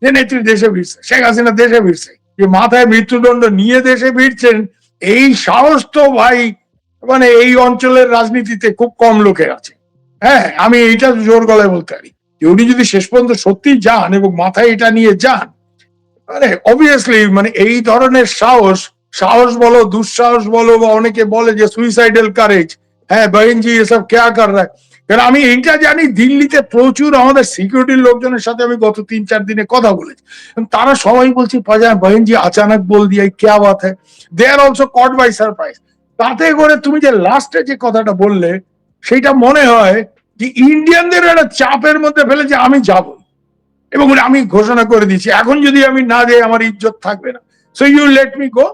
যে নেত্রী দেশে ফিরছে, শেখ হাসিনা দেশে ফিরছে, যে মাথায় মৃত্যুদণ্ড নিয়ে দেশে ফিরছেন, এই সাহস তো ভাই মানে এই অঞ্চলের রাজনীতিতে খুব কম লোকের আছে। হ্যাঁ, আমি এইটা জোর গলায় বলতে পারি যে উনি যদি শেষ পর্যন্ত সত্যি যান এবং মাথায় এটা নিয়ে যান, মানে অবভিয়াসলি মানে এই ধরনের সাহস, সাহস বলো দুঃসাহস বলো, বা অনেকে বলে যে সুইসাইডাল কারেজ, হ্যাঁ বহিনজি এসব কেয়া কর রা। কারণ আমি এইটা জানি, দিল্লিতে প্রচুর আমাদের সিকিউরিটির লোকজনের সাথে আমি গত 3-4 দিনে কথা বলেছি, তারা সবাই বলছি বহিনজি আচানক বল দিয়া কেয়া বাত হ্যায়, they are also caught by surprise. তাতে করে তুমি যে লাস্টে যে কথাটা বললে, সেটা মনে হয় যে ইন্ডিয়ানদের একটা চাপের মধ্যে ফেলে যে আমি যাবো, এবং আমি ঘোষণা করে দিচ্ছি এখন যদি আমি না যাই আমার ইজ্জত থাকবে না, so you let me go.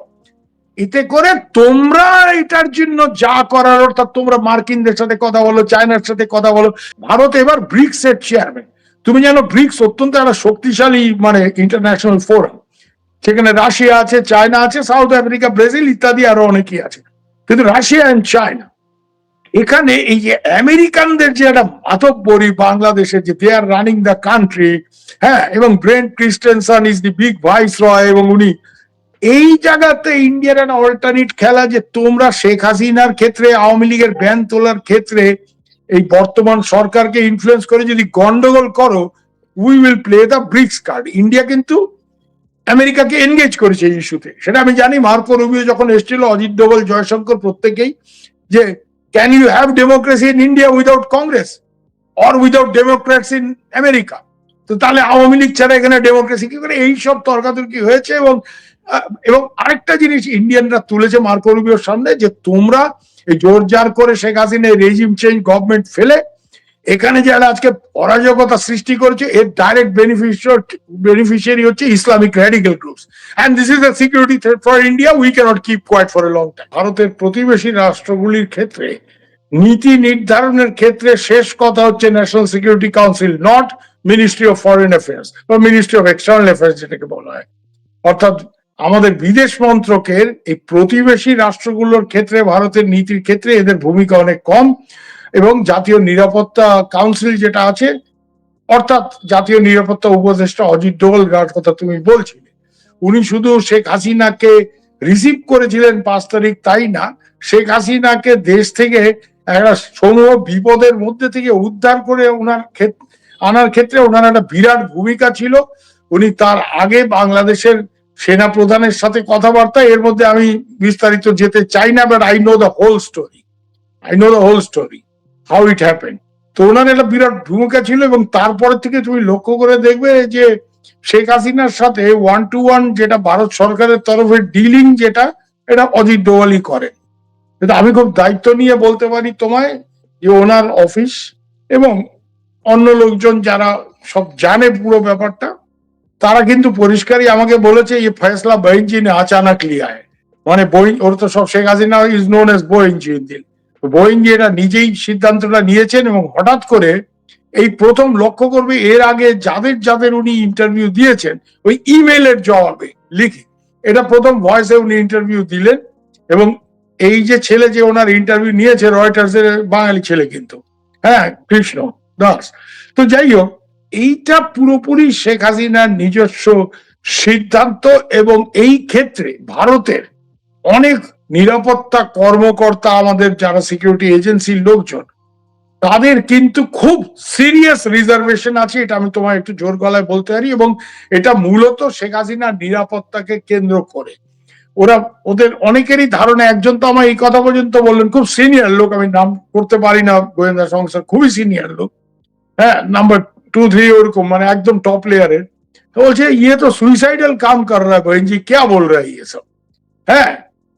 এতে করে তোমরা এটার জন্য যা করার, অর্থাৎ তোমরা মার্কিনদের সাথে কথা বলো, চায়নার সাথে কথা বলো। ভারত এবার ব্রিক্স এর চেয়ারম্যান। তুমি জানো ব্রিক্স অত্যন্ত একটা শক্তিশালী মানে ইন্টারন্যাশনাল ফোরাম, সেখানে রাশিয়া আছে, চায়না আছে, সাউথ আফ্রিকা, ব্রাজিল ইত্যাদি আরো অনেকেই আছে। কিন্তু রাশিয়া এন্ড চায়না, এখানে এই যে আমেরিকানদের যে একটা মাতব্বরি বাংলাদেশে, যে they are running the country, হ্যাঁ, এবং Brent Christensen is the big viceroy, এবং উনি এই জায়গাতে ইন্ডিয়ার একটা অল্টারনেট খেলা, যে তোমরা শেখ হাসিনার ক্ষেত্রে, আওয়ামী লীগের ব্যান তোলার ক্ষেত্রে এই বর্তমান সরকারকে ইনফ্লুয়েন্স করে যদি গন্ডগোল করো, we will play the BRICS card. India কিন্তু আমেরিকাকে এনগেজ করেছে এই ইস্যুতে, সেটা আমি জানি। মার্কো রুবিও যখন এসেছিল, অজিত ডোভাল, জয়শঙ্কর, প্রত্যেকেই, যে can you have democracy in India without Congress or without Democrats in America? তো তাহলে আওয়ামী লীগ ছাড়া এখানে ডেমোক্রেসি কি করে? এইসব তর্কাতর্কি হয়েছে। এবং আরেকটা জিনিস ইন্ডিয়ানরা তুলেছে মার্কো রুবিওর সামনে, যে তোমরা এই জোর জার করে Sheikh Hasina regime change government ফেলে এখানে যারা আজকে অরাজকতা সৃষ্টি করেছে, এর ডাইরেক্ট বেনিফিশিয়ারি হচ্ছে Islamic radical groups, and this is a security threat for India, we cannot keep quiet for a long time. ভারতের প্রতিবেশী রাষ্ট্রগুলির ক্ষেত্রে নীতি নির্ধারণের ক্ষেত্রে শেষ কথা হচ্ছে national security council, not ministry of foreign affairs বা মিনিস্ট্রি অফ এক্সটার্নাল অ্যাফেয়ার্স যেটাকে বলা হয়। অর্থাৎ আমাদের বিদেশ মন্ত্রকের এই প্রতিবেশী রাষ্ট্রগুলোর ক্ষেত্রে, ভারতের নীতির ক্ষেত্রে এদের ভূমিকা অনেক কম। এবং জাতীয় নিরাপত্তা কাউন্সিল যেটা আছে, অর্থাৎ জাতীয় নিরাপত্তা উপদেষ্টা অজিত ডোভাল, যার কথা তুমি বলছিলে, উনি শুধু শেখ হাসিনাকে রিসিভ করেছিলেন 5 তারিখ তাই না, শেখ হাসিনাকে দেশ থেকে একটা সমূহ বিপদের মধ্যে থেকে উদ্ধার করে ওনার আনার ক্ষেত্রে ওনার একটা বিরাট ভূমিকা ছিল। উনি তার আগে বাংলাদেশের সেনা প্রধানের সাথে কথাবার্তা, এর মধ্যে আমি বিস্তারিত যেতে চাই না, but I know the whole story, how it happen. তো ওনার একটা বিরাট ভূমিকা ছিল। এবং তারপরে থেকে তুমি লক্ষ্য করে দেখবে যে শেখ হাসিনার সাথে 1-to-1 যেটা ভারত সরকারের তরফে ডিলিং, যেটা এটা অজিত ডোভালই করেন। কিন্তু আমি খুব দায়িত্ব নিয়ে বলতে পারি তোমায় যে ওনার অফিস এবং অন্য লোকজন যারা সব জানে পুরো ব্যাপারটা, তারা কিন্তু পরিষ্কারই আমাকে বলেছে ये फैसला বহিনজি ने अचानक लिया है। মানে ওর তো সব Sheikh Hasina is known as Behenji in Delhi, Behenji এটা নিজেই সিদ্ধান্তটা নিয়েছেন। এবং হঠাৎ করে এই প্রথম লক্ষ্য করবে, এর আগে যাদের যাদের উনি ইন্টারভিউ দিয়েছেন ওই ইমেলের জবাবে লিখে, এটা প্রথম ভয়েসে উনি ইন্টারভিউ দিলেন। এবং এই যে ছেলে যে ওনার ইন্টারভিউ নিয়েছে, রয়টার্স এর বাঙালি ছেলে কিন্তু, হ্যাঁ, কৃষ্ণ দাস। তো যাই হোক, এইটা পুরোপুরি শেখ হাসিনার নিজস্ব সিদ্ধান্ত। এবং এই ক্ষেত্রে ভারতের অনেক নিরাপত্তা কর্মকর্তা, আমাদের যারা সিকিউরিটি এজেন্সির লোকজন, তাদের কিন্তু খুব সিরিয়াস রিজার্ভেশন আছে, এটা আমি তোমায় একটু জোর গলায় বলতে পারি। এবং এটা মূলত শেখ হাসিনার নিরাপত্তাকে কেন্দ্র করে। ওদের অনেকেরই ধারণা, একজন তো আমার এই কথা পর্যন্ত বললেন, খুব সিনিয়র লোক, আমি নাম করতে পারি না, গোয়েন্দা সংস্থার খুবই সিনিয়র লোক, হ্যাঁ, নাম্বার 2-3 ওরকম, মানে একদম টপ লেয়ারের, বলছে ইয়ে তো সুইসাইডাল কাম কর রা है बहन जी, क्या बोल रहा है ये सब। হ্যাঁ,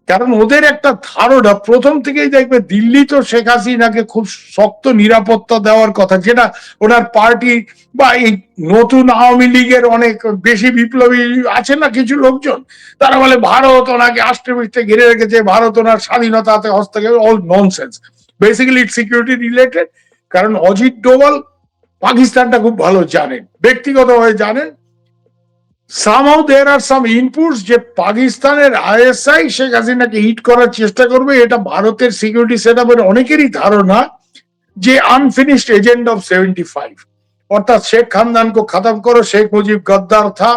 কারণ ওদের একটা ধারণা প্রথম থেকেই, দেখবে দিল্লি তো শেখ হাসিনাকে খুব শক্ত নিরাপত্তা দেওয়ার কথা, যেটা ওনার পার্টি বা এই নতুন আওয়ামী লীগের অনেক বেশি বিপ্লবী আছে না কিছু লোকজন, তারা বলে ভারত ওনাকে আষ্টে পৃষ্ঠে ঘিরে রেখেছে, ভারত ওনার স্বাধীনতাতে হস্তক্ষেপ, অল ননসেন্স। বেসিক্যালি ইট সিকিউরিটি রিলেটেড। কারণ অজিত ডোভাল পাকিস্তানটা খুব ভালো জানেন, ব্যক্তিগতভাবে জানেন। somehow there are some inputs যে পাকিস্তানের আইএসআই শেখ হাসিনাকে হিট করার চেষ্টা করবে, এটা ভারতের সিকিউরিটি সেটআপের অনেকেরই ধারণা যে আনফিনিশড এজেন্ডা অফ 75। অর্থাৎ শেখ খানদান কো খতম করো, শেখ মুজিব গদ্দার থা,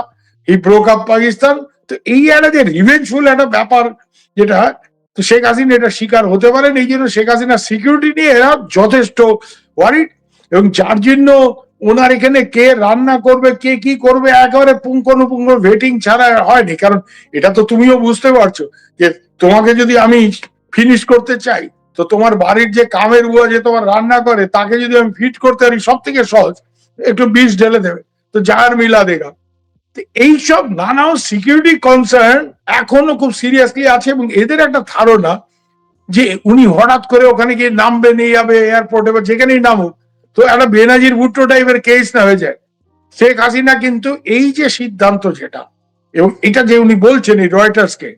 হি ব্রোক আপ পাকিস্তান। তো এই একটা যে রিভেঞ্জফুল একটা ব্যাপার, যেটা তো শেখ হাসিনা এটা শিকার হতে পারেন, এই জন্য শেখ হাসিনা সিকিউরিটি নিয়ে এরা যথেষ্ট ওয়ারিড। এবং যার জন্য ওনার এখানে কে রান্না করবে, কে কি করবে, একেবারে পুঙ্খানুপুঙ্খ ভেটিং ছাড়া হয়নি। কারণ এটা তো তুমিও বুঝতে পারছো যে তোমাকে যদি আমি ফিনিশ করতে চাই, তো তোমার বাড়ির যে কামের বুয়া যে তোমার রান্না করে, তাকে যদি আমি ফিট করতে পারি, সব থেকে সহজ একটু বিষ ঢেলে দেবে, তো যার মিলা দেগা। এইসব নানা সিকিউরিটি কনসার্ন এখনো খুব সিরিয়াসলি আছে। এবং এদের একটা ধারণা যে উনি হঠাৎ করে ওখানে গিয়ে নামবে, নিয়ে যাবে এয়ারপোর্টে বা যেখানেই নামুক, তো একটা বেনাজির ভুট্টো টাইপের কেস না হয়ে যায়। শেখ হাসিনা কিন্তু এই যে সিদ্ধান্ত যেটা, এবং এটা যে উনি বলছেন এই রয়টার্সকে,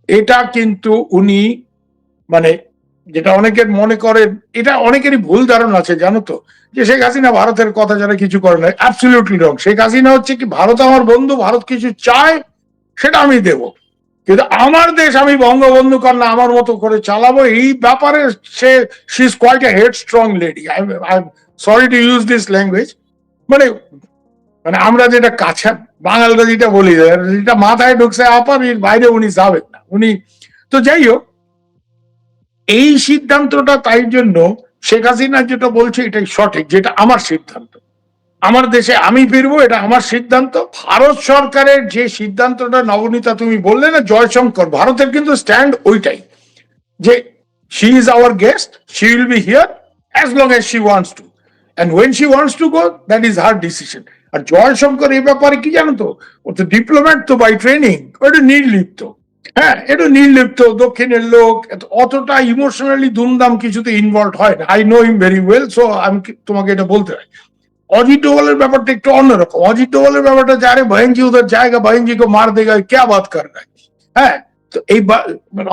এটা কিন্তু উনি মানে যেটা অনেকের মনে করেন, এটা অনেকেরই ভুল ধারণা আছে জানো তো, যে শেখ হাসিনা ভারতের কথা যারা কিছু করে না। অ্যাবসলিউটলি রং। শেখ হাসিনা হচ্ছে কি, ভারত আমার বন্ধু, ভারত কিছু চায় সেটা আমি দেব, কিন্তু আমার দেশ আমি বঙ্গবন্ধু কন্যা আমার মতো করে চালাবো, এই ব্যাপারে সে she is quite a headstrong lady. I am sorry to use this language. মানে মানে আমরা যেটা কাছে বাঙালরা যেটা বলি, যেটা মাথায় ঢুকছে আপার, এর বাইরে উনি যাবেন না উনি। তো যাই হোক, এই সিদ্ধান্তটা তাই জন্য শেখ হাসিনা যেটা বলছে এটাই সঠিক, যেটা আমার সিদ্ধান্ত, আমার দেশে আমি ফিরবো, এটা আমার সিদ্ধান্ত। ভারত সরকারের যে সিদ্ধান্তটা নবনীতা তুমি বললে না, জয়শঙ্কর, ভারতের কিন্তু স্ট্যান্ড ওইটাই, যে she is our guest, she will be here as long as she wants to, and when she wants to go, that is her decision. আর জয়শঙ্কর এই ব্যাপারে কি জানো তো, ও তো ডিপ্লোম্যাট তো বাই ট্রেনিং, ওটা নির্লিপ্ত। হ্যাঁ, এটা নির্লিপ্ত, দক্ষিণের লোক, অতটা ইমোশনালি দুমদাম কিছুতে ইনভলভ হয় না। I know him very well, so আমি তোমাকে এটা বলতে হয়। অজিত ডোভালের ব্যাপারটা একটু অন্যরকম। অজিত ডোভালের ব্যাপারটা যারে বহেনজি উধর জায়গা, বহেনজি কো মার দেগা, ক্যা বাত কর রहा है। হ্যাঁ, তো এই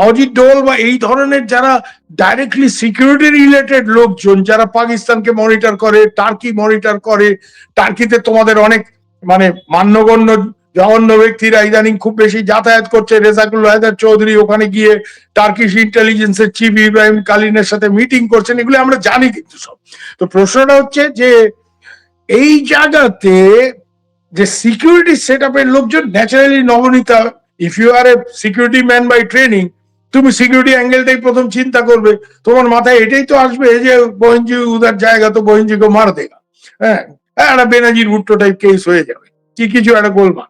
অজিত ডোভাল বা এই ধরনের যারা ডাইরেক্টলি সিকিউরিটি রিলেটেড লোকজন, যারা পাকিস্তানকে মনিটর করে, টার্কি মনিটর করে, টার্কিতে তোমাদের অনেক মানে মান্যগণ্য জঘন্য ব্যক্তিরা ইদানিং খুব বেশি যাতায়াত করছে। রেজাকুল হায়দার চৌধুরী ওখানে গিয়ে টার্কিশ ইন্টেলিজেন্সের চিফ ইব্রাহিম কালিনের সাথে মিটিং করছেন, এগুলো আমরা জানি কিন্তু সব। তো প্রশ্নটা হচ্ছে যে এই জায়গাতে যে সিকিউরিটি সেট আপের লোকজন, naturally Nabanita, if you are a security man by training, তুমি সিকিউরিটি অ্যাঙ্গেলটাই প্রথম চিন্তা করবে। তোমার মাথায় এটাই তো আসবে যে বহিনজি উদার জায়গা, তো বহিনজিকে মার দেগা। হ্যাঁ, একটা বেনাজির ভুট্টো টাইপ কেস হয়ে যাবে, কি কিছু একটা বলবা।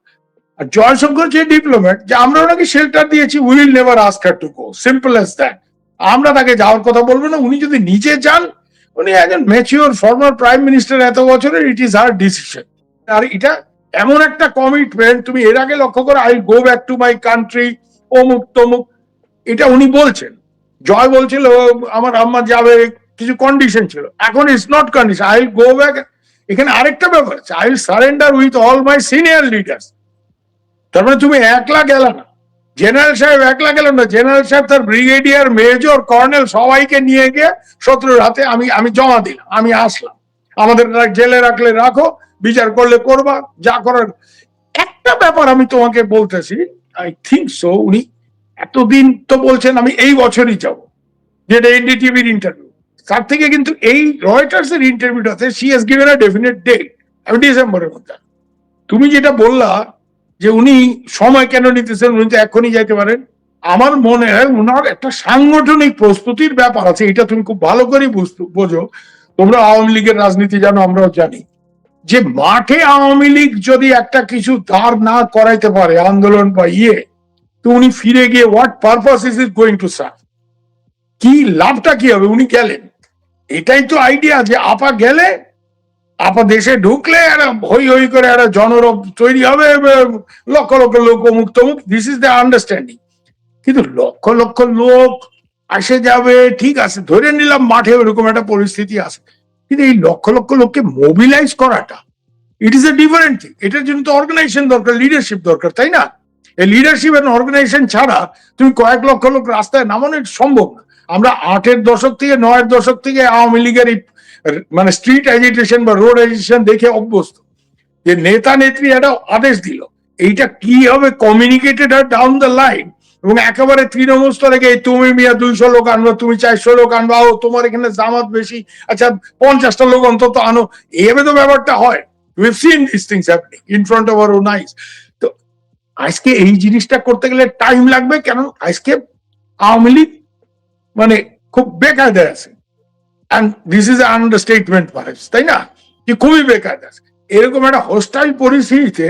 আর জয়শঙ্কর যে ডিপ্লোম্যাট, যে আমরা ওনাকে শেল্টার দিয়েছি, will never ask her to go, simple as that. আমরা তাকে যাওয়ার কথা বলবো না। উনি যদি নিজে যান, উনি একজন ম্যাচিওর ফর্মার প্রাইম মিনিস্টার এত বছরের, ইট ইজ হার ডিসিশন। আর এটা এমন একটা কমিটমেন্ট, তুমি এর আগে লক্ষ্য করো, I go back to my country, অমুক তমুক, এটা উনি বলছেন। জয় বলছিল আমার আম্মা যাবে, কিছু কন্ডিশন ছিল, এখন it's not condition, I will go back. এখানে আরেকটা ব্যাপার আছে, I will surrender with all my senior leaders. তার মানে তুমি একলা গেল না, জেনারেল সাহেব একলা গেলেন না, জেনারেল সাহেব তার ব্রিগেডিয়ার, মেজর, কর্নেল সবাইকে নিয়ে গিয়ে শত্রুর হাতে আমি জমা দিলাম, আমি আসলাম, আমাদের জেলে রাখলে রাখো, বিচার করলে করবা, যা করার। একটা ব্যাপার আমি তোমাকে বলতেছি, আই থিঙ্ক সো, উনি এতদিন তো বলছেন আমি এই বছরই যাব, যেটা এনডিটিভির ইন্টারভিউ, তার থেকে কিন্তু এই রয়টার্স এর ইন্টারভিউটাতে she has given a definite date, ডিসেম্বরের মধ্যে। তুমি যেটা বললা যে উনি সময় কেন নিতেছেন, উনি তো এখনই যাইতে পারেন, আমার মনে হয় উনার একটা সাংগঠনিক প্রস্তুতির ব্যাপার আছে। এটা তুমি খুব ভালো করে বোঝো, তোমরা আওয়ামী লীগের রাজনীতি জানো, আমরাও জানি, যে মাঠে আওয়ামী লীগ যদি একটা কিছু দাঁড় না করাইতে পারে, আন্দোলন বা তো উনি ফিরে গিয়ে what purpose is it going to serve, কি লাভটা কি হবে। উনি গেলেন, এটাই তো আইডিয়া, যে আপা গেলে, আপা দেশে ঢুকলে একটা হই হই করে একটা জনরব তৈরি হবে, লক্ষ লক্ষ লোক অমুক তমুক, দিস ইজ দ্য আন্ডারস্ট্যান্ডিং। কিন্তু লক্ষ লক্ষ লোক আসে যাবে, ঠিক আছে, ধরে নিলাম মাঠে ওরকম একটা পরিস্থিতি আছে, কিন্তু এই লক্ষ লক্ষ লোককে মোবিলাইজ করাটা, it is a different thing. এটার জন্য তো অর্গানাইজেশন দরকার, লিডারশিপ দরকার, তাই না? এই লিডারশিপ এন্ড অর্গানাইজেশন ছাড়া তুমি কয়েক লক্ষ লোক রাস্তায় নামানো সম্ভব না। আমরা 8-এর দশক থেকে 9-এর দশক থেকে আওয়ামী লীগের মানে স্ট্রিট এজিটেশন বা রোড এজিটেশন দেখে অভ্যস্ত, যে নেতা নেত্রী একটা আদেশ দিল, এইটা কি হবে কমিউনিকেটেড ডাউন দ্য লাইন, এবং একেবারে তৃণমূল স্তরে গিয়ে তুমি মিয়া 200 লোক আনবো, তুমি 400 লোক আনবা, ও তোমার এখানে জামাত বেশি, আচ্ছা 50টা লোক অন্তত আনো, এইভাবে তো ব্যাপারটা হয়। We've seen these things happening in front of our own eyes. তো আজকে এই জিনিসটা করতে গেলে টাইম লাগবে, কেন আজকে আওয়ামী লীগ মানে খুব বেকায়দায় আছে, and this is an understatement perhaps, তাই না, যে খুবই বেকায়দা আছে। এরকম একটা হোস্টাইল পরিস্থিতিতে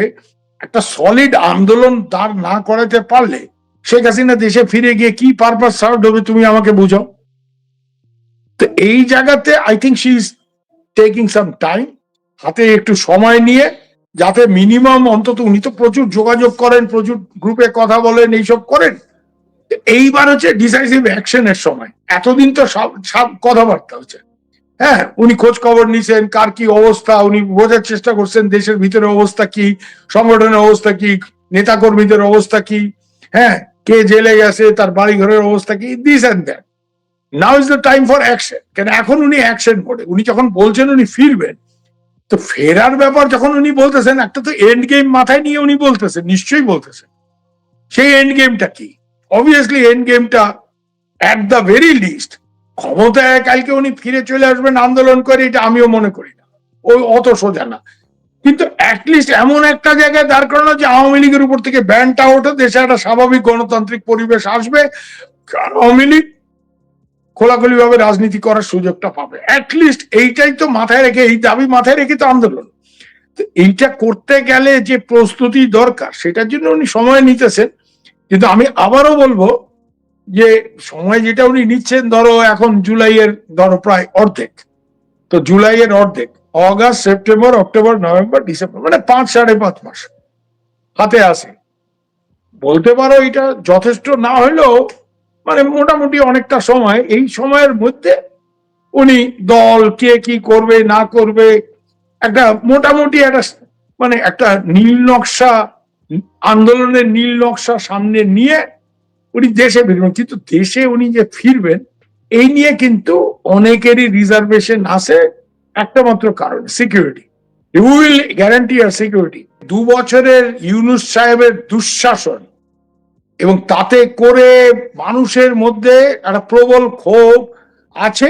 একটা সলিড আন্দোলন দাঁড় না করাতে পারলে শেখ হাসিনা দেশে ফিরে গিয়ে কি পারপাস সার্ভ হবে তুমি আমাকে বুঝাও। তো এই জায়গাতে I think she is taking some time, হাতে একটু সময় নিয়ে, যাতে মিনিমাম অন্তত, উনি তো প্রচুর যোগাযোগ করেন, প্রচুর গ্রুপে কথা বলেন, এইসব করেন, এইবার হচ্ছে ডিসাইসিভ অ্যাকশনের সময়। এতদিন তো সব কথাবার্তা হচ্ছে, হ্যাঁ উনি খোঁজ খবর নিছেন কার কি অবস্থা, উনি বোঝার চেষ্টা করছেন দেশের ভিতরে অবস্থা কি, সংগঠনের অবস্থা কি, নেতা কর্মীদের অবস্থা কি, হ্যাঁ কে জেলে গেছে, তার বাড়ি ঘরের অবস্থা কি, this and that. Now is the time for action. কেন এখন উনি অ্যাকশন মোডে, উনি যখন বলছেন উনি ফিরবেন, তো ফেরার ব্যাপার যখন উনি বলতেছেন, একটা তো এন্ড গেম মাথায় নিয়ে উনি বলতেছেন, নিশ্চয়ই বলতেছেন। সেই এন্ড গেমটা কি? অবভিয়াসলি এন্ড গেমটা অ্যাট দ্য ভেরি লিস্ট ক্ষমতায় কালকে উনি ফিরে চলে আসবেন আন্দোলন করে, এটা আমিও মনে করি না, ওই অত সোজা না। কিন্তু অ্যাটলিস্ট এমন একটা জায়গায় দাঁড় করানো যে আওয়ামী লীগের উপর থেকে ব্যানটা ওঠে, দেশে একটা স্বাভাবিক গণতান্ত্রিক পরিবেশ আসবে, আওয়ামী লীগ খোলাখুলি ভাবে রাজনীতি করার সুযোগটা পাবে। অ্যাটলিস্ট এইটাই তো মাথায় রেখে, এই দাবি মাথায় রেখে তো আন্দোলন। এইটা করতে গেলে যে প্রস্তুতি দরকার, সেটার জন্য উনি সময় নিতেছেন। কিন্তু আমি আবারও বলবো যে সময় যেটা উনি নিচ্ছেন, ধরো এখন জুলাইয়ের ধরো প্রায় অর্ধেক, তো জুলাইয়ের অর্ধেক, August, September, October, November, December, মানে 5-5.5 মাস হাতে আসে। বলতে পারো এটা যথেষ্ট না হলেও মানে মোটামুটি অনেকটা সময়। এই সময়ের মধ্যে উনি দল কে কি করবে না করবে একটা মোটামুটি একটা মানে একটা নীল নকশা, আন্দোলনের নীল নকশা সামনে নিয়ে উনি দেশে ফিরবেন। কিন্তু দেশে উনি যে ফিরবেন এই নিয়ে কিন্তু অনেকেরই রিজার্ভেশন আছে, একটা মাত্র কারণ, security. Will guarantee our security. 2 বছরের ইউনূস সাহেবের দুঃশাসন এবং তাতে করে মানুষের মধ্যে একটা প্রবল ক্ষোভ আছে,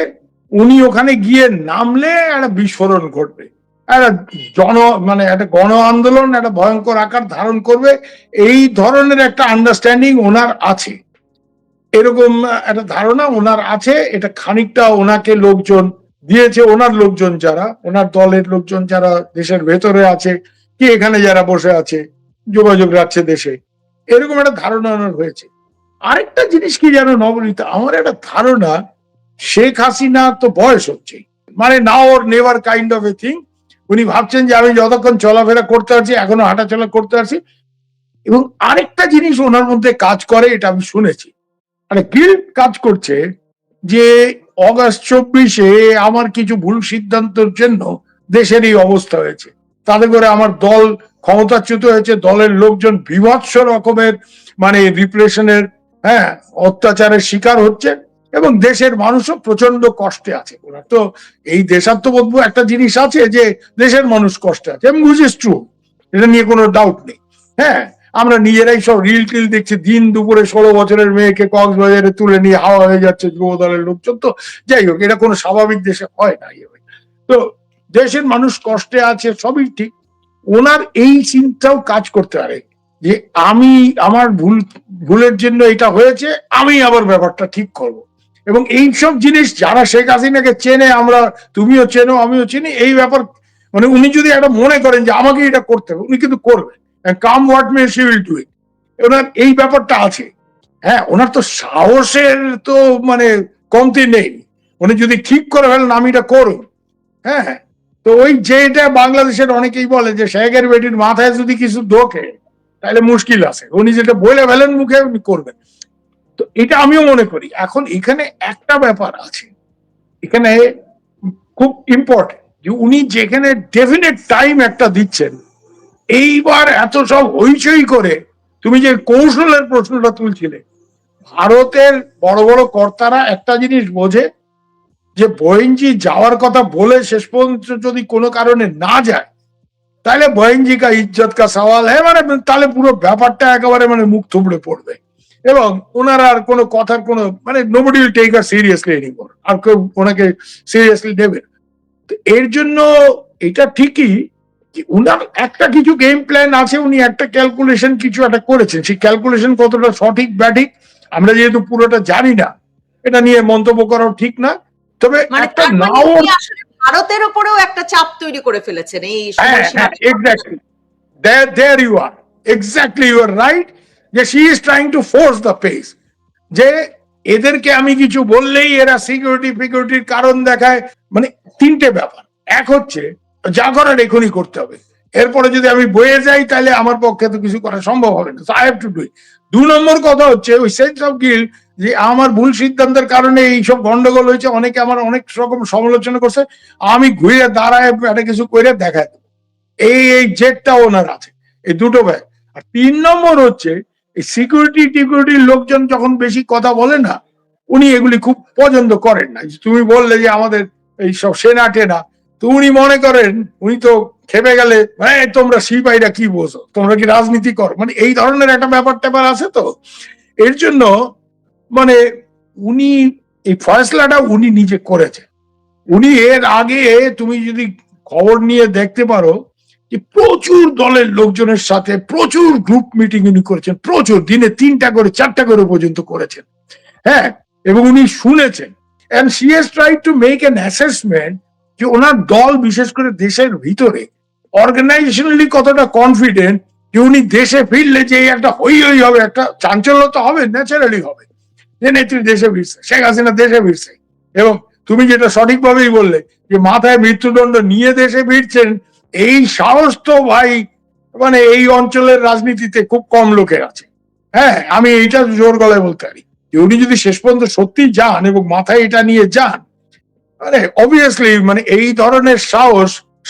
উনি ওখানে গিয়ে নামলে একটা বিস্ফোরণ ঘটবে, একটা মানে একটা গণ আন্দোলন একটা ভয়ঙ্কর আকার ধারণ করবে, এই ধরনের একটা আন্ডারস্ট্যান্ডিং ওনার আছে, এরকম একটা ধারণা ওনার আছে। এটা খানিকটা ওনাকে লোকজন দিয়েছে, ওনার লোকজন যারা, ওনার দলের লোকজন যারা দেশের ভেতরে আছে কি এখানে যারা বসে আছে যোগাযোগ রাখছে দেশে, এরকম একটা ধারণা ওনার হয়েছে। আরেকটা জিনিস কি জানো নবনীতা, আমার একটা ধারণা, শেখ হাসিনা তো বয়স হচ্ছে, মানে now or never kind of a thing. উনি ভাবছেন যে আমি যতক্ষণ চলাফেরা করতে পারছি, এখনো হাঁটাচলা করতে পারছি। এবং আরেকটা জিনিস ওনার মধ্যে কাজ করে, এটা আমি শুনেছি, মানে গিল্ট কাজ করছে যে অগাস্ট 24-এ আমার কিছু ভুল সিদ্ধান্তের জন্য দেশের এই অবস্থা হয়েছে, তাতে করে আমার দল ক্ষমতাচ্যুত হয়েছে, দলের লোকজন বিভৎস রকমের মানে রিপ্রেশনের, হ্যাঁ অত্যাচারের শিকার হচ্ছে, এবং দেশের মানুষও প্রচন্ড কষ্টে আছে। ওরা তো এই দেশাত্মবোধ একটা জিনিস আছে যে দেশের মানুষ কষ্টে আছে, এবং হুইচ ইজ ট্রু, এটা নিয়ে কোনো ডাউট নেই। হ্যাঁ আমরা নিজেরাই সব রিল টিল দেখছি, দিন দুপুরে 16 বছরের মেয়েকে কক্সবাজারে তুলে নিয়ে হাওয়া হয়ে যাচ্ছে যুব দলের লোকজন। তো যাই হোক, এটা কোনো স্বাভাবিক দেশে হয় না। তো দেশের মানুষ কষ্টে আছে, সবই ঠিক। ওনার এই চিন্তাও কাজ করতে পারে যে আমি আমার ভুলের জন্য এটা হয়েছে, আমি আবার ব্যাপারটা ঠিক করব। এবং এইসব জিনিস যারা শেখ হাসিনাকে চেনে, আমরা, তুমিও চেনো আমিও চিনি, এই ব্যাপার মানে উনি যদি একটা মনে করেন যে আমাকে এটা করতে হবে, উনি কিন্তু করবেন, come what may she will do it. ওনার এই ব্যাপারটা আছে। হ্যাঁ ওনার তো সাহসের তো মানে কমতি নেই, উনি যদি ঠিক করে ফেলেন আমি এটা করুন। হ্যাঁ তো ওই যেটা বাংলাদেশের অনেকেই বলে যে শেখের বেটির মাথায় যদি কিছু ঢোকে তাহলে মুশকিল আছে, উনি যেটা বলে ফেলেন মুখে উনি করবেন। তো এটা আমিও মনে করি। এখন এখানে একটা ব্যাপার আছে, এখানে খুব ইম্পর্টেন্ট, যে উনি যেখানে ডেফিনেট টাইম একটা দিচ্ছেন, এইবার এত সব হইচই করে তুমি যে কৌশলের প্রশ্নটা তুলছিলে, ভারতের বড় বড় কর্তারা একটা জিনিস বোঝে যে বয়েনজি যাওয়ার কথা বলে শেষ পর্যন্ত যদি কোনো কারণে না যায়, তাহলে বয়েনজি কা ইজ্জত কা সওয়াল হ্যাঁ, মানে তাহলে পুরো ব্যাপারটা একেবারে মানে মুখ থুবড়ে পড়বে। এবং ওনার আর কোনো কথার কোনো মানে nobody will take her seriously anymore, আর কেউ ওনাকে সিরিয়াসলি নেবে না। তো এর জন্য এটা ঠিকই যে উনার একটা কিছু গেম প্ল্যান আছে, উনি একটা ক্যালকুলেশন কিছু একটা করেছেন, সেই ক্যালকুলেশন কতটা সঠিক ব্যাঠিক আমরা যেহেতু পুরোটা জানি না, এটা নিয়ে মন্তব্য করাও ঠিক না। তবে মানে একটা তার মানে নাও উনি আসলে ভারতের উপরেও একটা চাপ তৈরি করে ফেলেছেন এই সময়সীমা। Exactly, there you are, exactly you are right, যে she is trying to force the pace, যে এদেরকে আমি কিছু বললেই এরা সিকিউরিটির কারণ দেখায়। মানে তিনটে ব্যাপার, এক হচ্ছে যা করার এখনই করতে হবে, এরপরে যদি আমি বয়ে যাই তাহলে আমার পক্ষে তো কিছু করা সম্ভব হবে না, I have to do it. 2 নম্বর কথা হচ্ছে ওই সেন্স অফ গিল্ট, যে আমার ভুল সিদ্ধান্তের কারণে এইসব গন্ডগোল হয়েছে, অনেকে আমার অনেক রকম সমালোচনা করছে, আমি ঘুরে দাঁড়ায় একটা কিছু করে দেখায় দেবো, এই জেটটা ওনার আছে। এই দুটো ব্যাগ। আর 3 নম্বর হচ্ছে এই সিকিউরিটির লোকজন যখন বেশি কথা বলে না, উনি এগুলি খুব পছন্দ করেন না। তুমি বললে যে আমাদের এই সব সেনা টেনা, তো উনি মনে করেন, উনি তো খেপে গেলে তোমরা সিপাহীরা কি বোঝো, তোমরা কি রাজনীতি করো, মানে এই ধরনের একটা ব্যাপার ট্যাপার আছে। তো এর জন্য মানে উনি এই ফয়সলাটা উনি নিজে করেছে। উনি এর আগে তুমি যদি খবর নিয়ে দেখতে পারো যে প্রচুর দলের লোকজনের সাথে প্রচুর গ্রুপ মিটিং উনি করেছেন, প্রচুর, দিনে 3টা করে 4টা করে পর্যন্ত করেছেন। হ্যাঁ, এবং উনি শুনেছেন, and she has tried to make an assessment যে ওনার দল বিশেষ করে দেশের ভিতরে অর্গানাইজেশনালি কতটা কনফিডেন্ট, যে উনি দেশে ফিরলে যে একটা হই হবে, একটা চাঞ্চল্য তো হবে, ন্যাচারালি হবে, যে নেত্রী দেশে ফিরছে, শেখ হাসিনা দেশে ফিরছে। এবং তুমি যেটা সঠিকভাবেই বললে যে মাথায় মৃত্যুদণ্ড নিয়ে দেশে ফিরছেন, এই সাহস তো ভাই মানে এই অঞ্চলের রাজনীতিতে খুব কম লোকের আছে। হ্যাঁ, আমি এইটা জোর গলায় বলতে পারি যে উনি যদি শেষ পর্যন্ত সত্যি যান এবং মাথায় এটা নিয়ে যান, মানে অবভিয়াসলি মানে এই ধরনের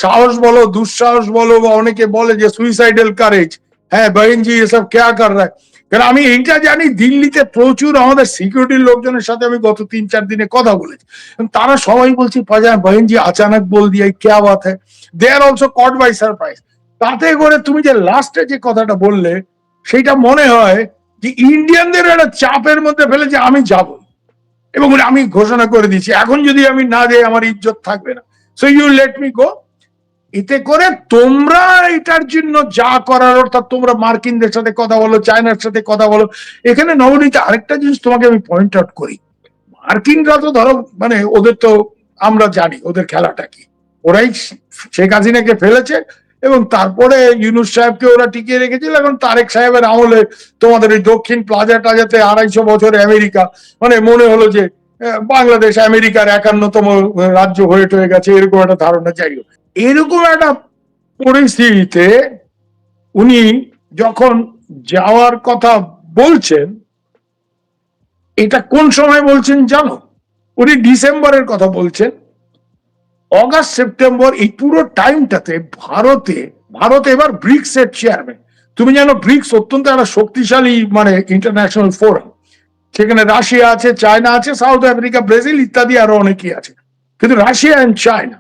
সাহস বলো, দুঃসাহস বলো, বা অনেকে বলে যে সুইসাইডাল কারেজ, হ্যাঁ বহিনজি এসব কেয়া কর রা। কারণ আমি এইটা জানি, দিল্লিতে প্রচুর আমাদের সিকিউরিটির লোকজনের সাথে আমি গত 3-4 দিনে কথা বলেছি, তারা সবাই বলছি বহিনজি আচানক বল দিয়া কেয়া বাত হ্যায়, they are also caught by surprise. তাতে করে তুমি যে লাস্টে যে কথাটা বললে, সেইটা মনে হয় যে ইন্ডিয়ানদের একটা চাপের মধ্যে ফেলে যে আমি যাব, এবং আমি ঘোষণা করে দিচ্ছি এখন যদি আমি না যাই আমার ইজ্জত থাকবে না, so you let me go. এতে করে তোমরা এটার জন্য যা করার, অর্থাৎ তোমরা মার্কিনদের সাথে কথা বলো, চায়নার সাথে কথা বলো। এখানে নবনীতে আরেকটা জিনিস তোমাকে আমি পয়েন্ট আউট করি, মার্কিনরা তো ধরো মানে ওদের তো আমরা জানি ওদের খেলাটা কি, ওরাই শেখ হাসিনাকে ফেলেছে এবং তারপরে ইউনূস সাহেবকে ওরা টিকিয়ে রেখেছিল। এখন তারেক সাহেবের আমলে তোমাদের ওই দক্ষিণ প্লাজা টাজাতে 250 বছর আমেরিকা, মানে মনে হলো যে বাংলাদেশ আমেরিকার 51তম রাজ্য হয়ে গেছে, এরকম একটা ধারণা। যাই হোক, এরকম একটা পরিস্থিতিতে উনি যখন যাওয়ার কথা বলছেন, এটা কোন সময় বলছেন জানো? উনি ডিসেম্বরের কথা বলছেন। অগাস্ট সেপ্টেম্বর এই পুরো টাইমটাতে ভারত এবার ব্রিক্স এর চেয়ারম্যান। তুমি জানো ব্রিক্স অত্যন্ত একটা শক্তিশালী মানে ইন্টারন্যাশনাল ফোরাম, সেখানে রাশিয়া আছে, চায়না আছে, সাউথ আফ্রিকা, ব্রাজিল ইত্যাদি আরো অনেকেই আছে। কিন্তু রাশিয়া এন্ড চায়না,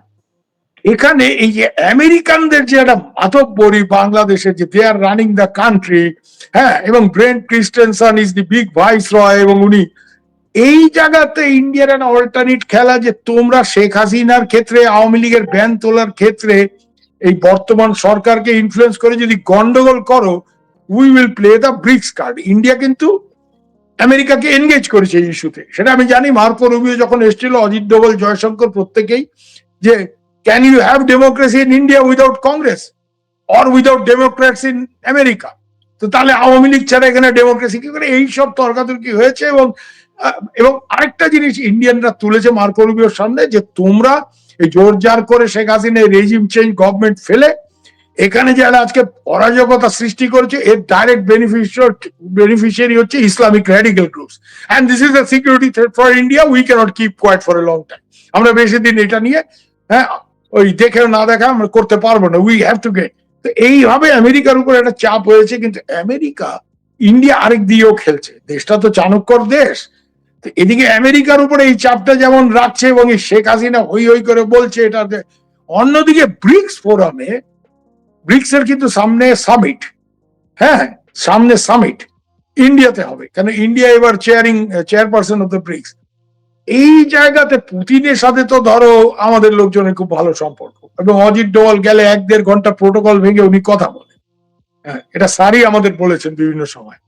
এখানে এই যে আমেরিকানদের যে একটা মাতব্বরি বাংলাদেশে, যে they are running the country, হ্যাঁ, এবং Brent Christensen is the big viceroy, এবং উনি এই জায়গাতে ইন্ডিয়ার একটা অল্টারনেট খেলা, যে তোমরা শেখ হাসিনার ক্ষেত্রে, আওয়ামী লীগের ব্যান তোলার ক্ষেত্রে এই বর্তমান সরকারকে ইনফ্লুয়েন্স করে যদি গন্ডগোল করো, we will play the BRICS card. India কিন্তু আমেরিকাকে এনগেজ করেছে এই ইস্যুতে, সেটা আমি জানি। মার্কো রুবিও যখন এসেছিল, অজিত ডোভাল, জয়শঙ্কর, প্রত্যেকেই, যে can you have democracy in India without Congress or without Democrats in America? তো তাহলে আওয়ামী লীগ ছাড়া এখানে ডেমোক্রেসি কি করে? এইসব তর্কাতর্কি হয়েছে। এবং আরেকটা জিনিস ইন্ডিয়ানরা তুলেছে মার্কো রুবিওর সামনে, যে তোমরা এই জোর জার করে Sheikh Hasina regime change government ফেলে এখানে যারা আজকে অরাজকতা সৃষ্টি করেছে, এর ডাইরেক্ট বেনিফিশিয়ারি হচ্ছে Islamic radical groups, and this is the security threat for India, we cannot keep quiet for a long time. আমরা বেশি দিন এটা নিয়ে ওই দেখে না দেখা আমরা করতে পারবো না, উই হ্যাভ টু গেট। তো এইভাবে আমেরিকার উপর একটা চাপ হয়েছে। কিন্তু আমেরিকা ইন্ডিয়া আরেক দিয়েও খেলছে, দেশটা তো চাণক্যর দেশ। তো এদিকে আমেরিকার উপরে এই চাপটা যেমন রাখছে, এবং এই শেখ হাসিনা হই করে বলছে এটাতে, অন্যদিকে ব্রিক্স ফোরামে, ব্রিক্স এর কিন্তু সামনে সামিট, হ্যাঁ সামনে সামিট, ইন্ডিয়াতে হবে, কারণ ইন্ডিয়া এবার চেয়ারপারসন অফ দ্য ব্রিক্স। এই জায়গাতে পুতিনের সাথে তো ধরো আমাদের লোকজনের খুব ভালো সম্পর্ক, এবং অজিত ডোভাল গেলে 1-1.5 ঘন্টা প্রোটোকল ভেঙে উনি কথা বলেন। হ্যাঁ, এটা স্যারই আমাদের বলেছেন বিভিন্ন সময়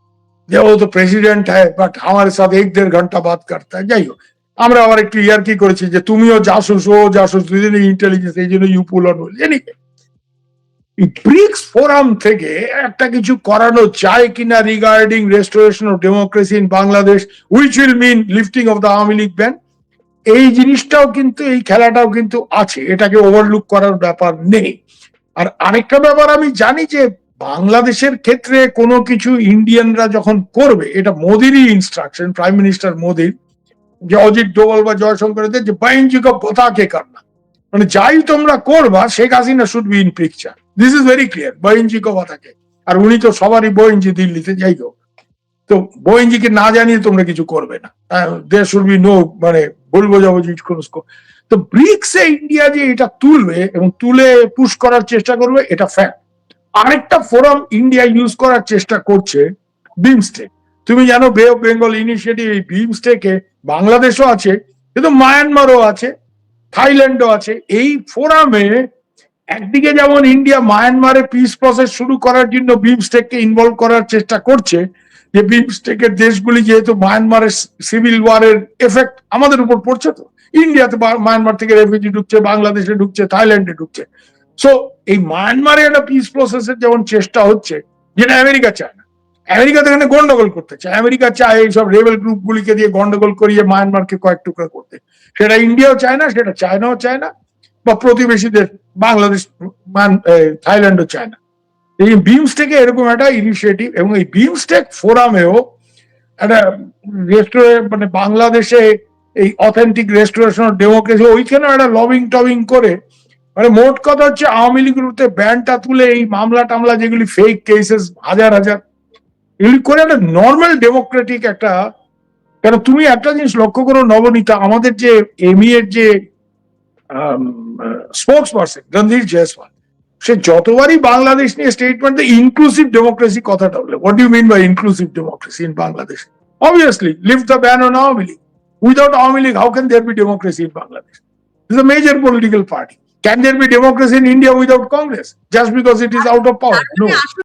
যে ও তো প্রেসিডেন্ট হ্যাঁ বাট আমার সাথে 1-1.5 ঘন্টা বাদ কাটতে হয়। যাই হোক, আমরা আবার একটু ইয়ার্কি করেছি যে তুমিও জাসুস ও জাসুস, দুজনে ইন্টেলিজেন্স, এই জন্য you pull on will. Anyway, BRICS forum থেকে একটা কিছু করানো যায় কিনা regarding restoration of democracy in Bangladesh, which will mean lifting of the Awami League ban, এই জিনিসটাও কিন্তু, এই খেলাটাও কিন্তু আছে, এটাকে ওভারলুক করার ব্যাপার নেই। আর আরেকটা ব্যাপার আমি জানি যে বাংলাদেশের ক্ষেত্রে কোনো কিছু ইন্ডিয়ানরা যখন করবে, এটা মোদিরই ইনস্ট্রাকশন, প্রাইম মিনিস্টার মোদির, যে অজিত ডোভাল বা জয়শঙ্করদের যে বাইনজিক পতাকে কাটনা, মানে যাই তোমরা করবা Sheikh Hasina should be in picture, this is very clear, বাইনজিক পতাকে। আর উনি তো সবারই বইনজি দিল্লিতে, যাই হোক, তো বইনজিকে না জানিয়ে তোমরা কিছু করবে না, দেয়ার শুড বি নো মানে ভুল বোঝাবুঝি। তো ব্রিক্সে ইন্ডিয়া যে এটা তুলবে এবং তুলে পুশ করার চেষ্টা করবে, এটা ফ্যাক্ট। আরেকটা ফোরাম ইন্ডিয়া ইউজ করার চেষ্টা করছে, বিমস্টেক। তুমি জানো বে অফ বেঙ্গল ইনিশিয়েটিভ, এই বিমস্টেকে বাংলাদেশও আছে, কিন্তু মায়ানমারও আছে, থাইল্যান্ডও আছে। এই ফোরামে একদিকে যেমন ইন্ডিয়া মায়ানমারে পিস প্রসেস শুরু করার জন্য বিমস্টেককে ইনভলভ করার চেষ্টা করছে, যে বিমস্টেকের দেশগুলি যেহেতু মায়ানমারের সিভিল ওয়ারের এফেক্ট আমাদের উপর পড়ছে, তো ইন্ডিয়াতে মায়ানমার থেকে রেফিউজি ঢুকছে, বাংলাদেশে ঢুকছে, থাইল্যান্ডে ঢুকছে। সো এই মায়ানমারে একটা পিস প্রসেসের যেমন চেষ্টা হচ্ছে, যেটা আমেরিকা চায় না। আমেরিকা তো এখানে গন্ডগোল করতে চায়, আমেরিকা চায় এইসব রেবেল গ্রুপ গুলিকে দিয়ে গন্ডগোল করিয়ে মায়ানমারকে কয়েক টুকরা করতে। সেটা ইন্ডিয়াও চায় না, সেটা চায়নাও চায় না, বা প্রতিবেশী দেশ বাংলাদেশ, থাইল্যান্ডও চায় না। এই বিমস্টেকে এরকম একটা ইনিশিয়েটিভ, এবং এই বিমস্টেক ফোরামেও একটা মানে বাংলাদেশে এই অথেন্টিক রেস্টোরেশন অফ ডেমোক্রেসি, ওইখানে একটা লবিং টবিং করে, মানে মোট কথা হচ্ছে আওয়ামী লীগের ব্যানটা তুলে এই মামলা টামলা যেগুলি ফেক কেসেস হাজার হাজার, এগুলি করে একটা নর্মাল ডেমোক্রেটিক একটা। কেন তুমি একটা জিনিস লক্ষ্য করো নবনীতা, আমাদের যে এমই এর যে স্পোক্স পার্সন রণধীর জয়সওয়াল, সে যতবারই বাংলাদেশ নিয়ে স্টেটমেন্ট দেয়, ইনক্লুসিভ ডেমোক্রেসি কথাটা বলে। What do you mean by inclusive democracy in Bangladesh? Obviously, lift the ban on Awami League. Without Awami League, how can there be democracy in Bangladesh? This is a major political party. Can there be democracy in India without Congress? Just because it is out of power? No.